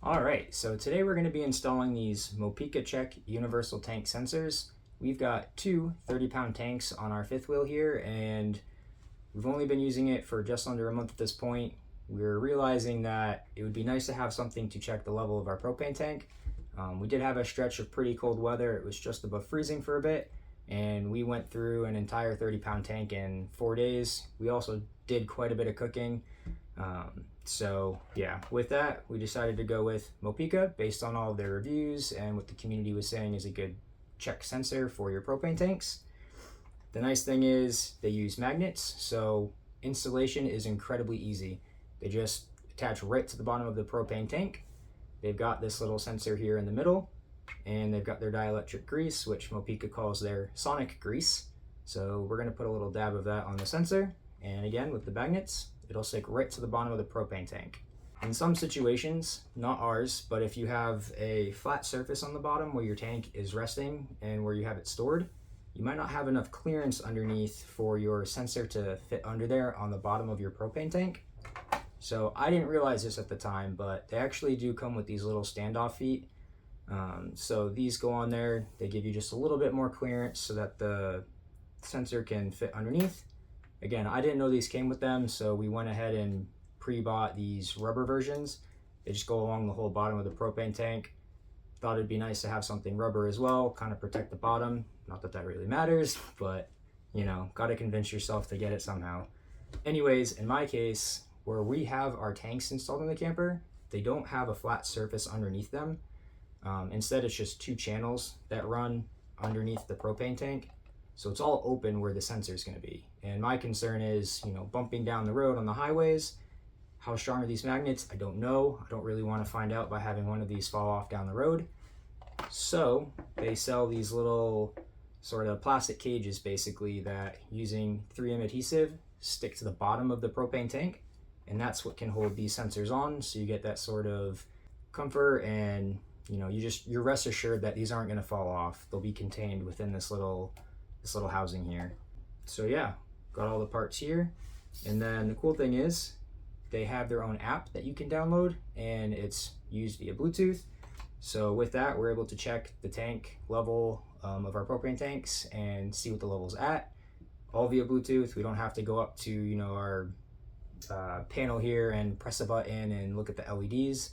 All right, so today we're going to be installing these Mopeka Check universal tank sensors. We've got two 30-pound tanks on our fifth wheel here, and we've only been using it for just under a month at this point. We're realizing that it would be nice to have something to check the level of our propane tank. We did have a stretch of pretty cold weather. It was just above freezing for a bit, and we went through an entire 30-pound tank in 4 days. We also did quite a bit of cooking. So yeah, with that, we decided to go with Mopeka based on all of their reviews and what the community was saying is a good check sensor for your propane tanks. The nice thing is they use magnets, so installation is incredibly easy. They just attach right to the bottom of the propane tank. They've got this little sensor here in the middle, and they've got their dielectric grease, which Mopeka calls their sonic grease. So we're going to put a little dab of that on the sensor, and again with the magnets, it'll stick right to the bottom of the propane tank. In some situations, not ours, but if you have a flat surface on the bottom where your tank is resting and where you have it stored, you might not have enough clearance underneath for your sensor to fit under there on the bottom of your propane tank. So I didn't realize this at the time, but they actually do come with these little standoff feet. So these go on there, they give you just a little bit more clearance so that the sensor can fit underneath. Again, I didn't know these came with them, so we went ahead and pre-bought these rubber versions. They just go along the whole bottom of the propane tank. Thought it'd be nice to have something rubber as well, kind of protect the bottom. Not that that really matters, but you know, gotta convince yourself to get it somehow. Anyways, in my case, where we have our tanks installed in the camper, they don't have a flat surface underneath them. Instead, it's just two channels that run underneath the propane tank. So it's all open where the sensor is going to be. And my concern is, you know, bumping down the road on the highways. How strong are these magnets? I don't know. I don't really want to find out by having one of these fall off down the road. So they sell these little sort of plastic cages basically that using 3M adhesive stick to the bottom of the propane tank. And that's what can hold these sensors on. So you get that sort of comfort and, you know, you're rest assured that these aren't going to fall off. They'll be contained within this little housing here. So yeah, got all the parts here. And then the cool thing is they have their own app that you can download, and it's used via Bluetooth. So with that, we're able to check the tank level of our propane tanks and see what the level's at, all via Bluetooth. We don't have to go up to, you know, our panel here and press a button and look at the LEDs.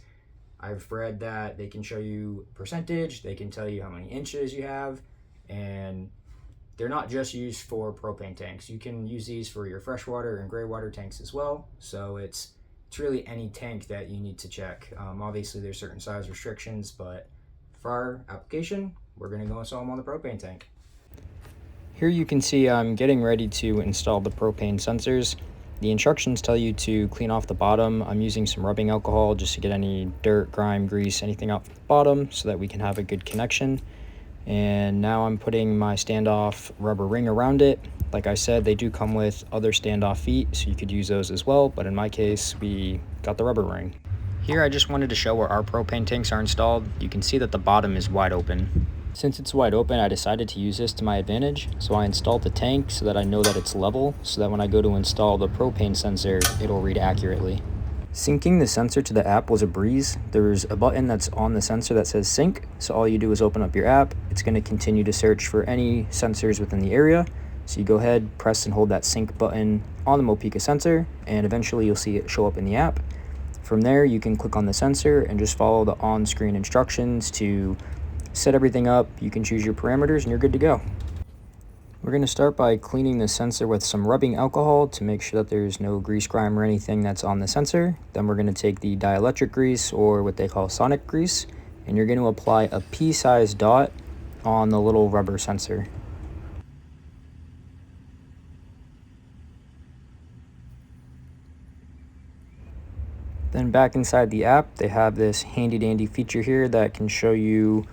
I've read that they can show you percentage, they can tell you how many inches you have, and they're not just used for propane tanks. You can use these for your freshwater and gray water tanks as well. So it's really any tank that you need to check. Obviously there's certain size restrictions, but for our application, we're gonna go install them on the propane tank. Here you can see I'm getting ready to install the propane sensors. The instructions tell you to clean off the bottom. I'm using some rubbing alcohol just to get any dirt, grime, grease, anything out from the bottom so that we can have a good connection. And now I'm putting my standoff rubber ring around it. Like I said, they do come with other standoff feet, so you could use those as well, but in my case, we got the rubber ring. Here I just wanted to show where our propane tanks are installed. You can see that the bottom is wide open. Since it's wide open, I decided to use this to my advantage, so I installed the tank so that I know that it's level, so that when I go to install the propane sensor, it'll read accurately. Syncing the sensor to the app was a breeze. There's a button that's on the sensor that says sync, so all you do is open up your app. It's going to continue to search for any sensors within the area. So you go ahead, press and hold that sync button on the Mopeka sensor, and eventually you'll see it show up in the app. From there, you can click on the sensor and just follow the on-screen instructions to set everything up. You can choose your parameters and you're good to go. We're going to start by cleaning the sensor with some rubbing alcohol to make sure that there's no grease, grime, or anything that's on the sensor. Then we're going to take the dielectric grease, or what they call sonic grease, and you're going to apply a pea-sized dot on the little rubber sensor. Then back inside the app, they have this handy-dandy feature here that can show you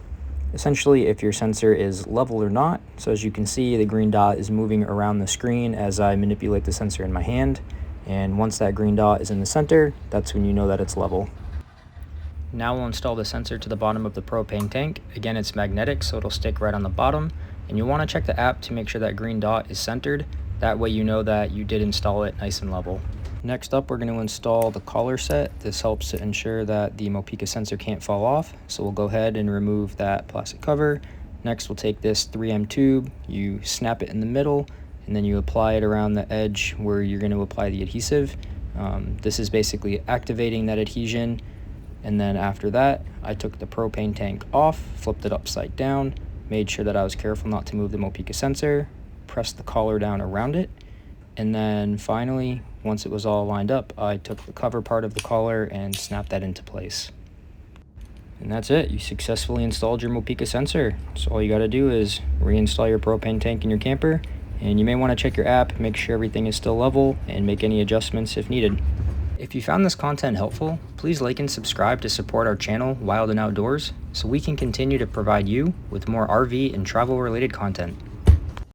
essentially if your sensor is level or not. So as you can see, the green dot is moving around the screen as I manipulate the sensor in my hand. And once that green dot is in the center, that's when you know that it's level. Now we'll install the sensor to the bottom of the propane tank. Again, it's magnetic, so it'll stick right on the bottom. And you'll want to check the app to make sure that green dot is centered. That way you know that you did install it nice and level. Next up, we're going to install the collar set. This helps to ensure that the Mopeka sensor can't fall off. So we'll go ahead and remove that plastic cover. Next, we'll take this 3M tube, you snap it in the middle, and then you apply it around the edge where you're going to apply the adhesive. This is basically activating that adhesion. And then after that, I took the propane tank off, flipped it upside down, made sure that I was careful not to move the Mopeka sensor, pressed the collar down around it, and then finally, once it was all lined up, I took the cover part of the collar and snapped that into place. And that's it. You successfully installed your Mopeka sensor. So all you got to do is reinstall your propane tank in your camper, and you may want to check your app, make sure everything is still level, and make any adjustments if needed. If you found this content helpful, please like and subscribe to support our channel, Wild and Outdoors, so we can continue to provide you with more RV and travel related content.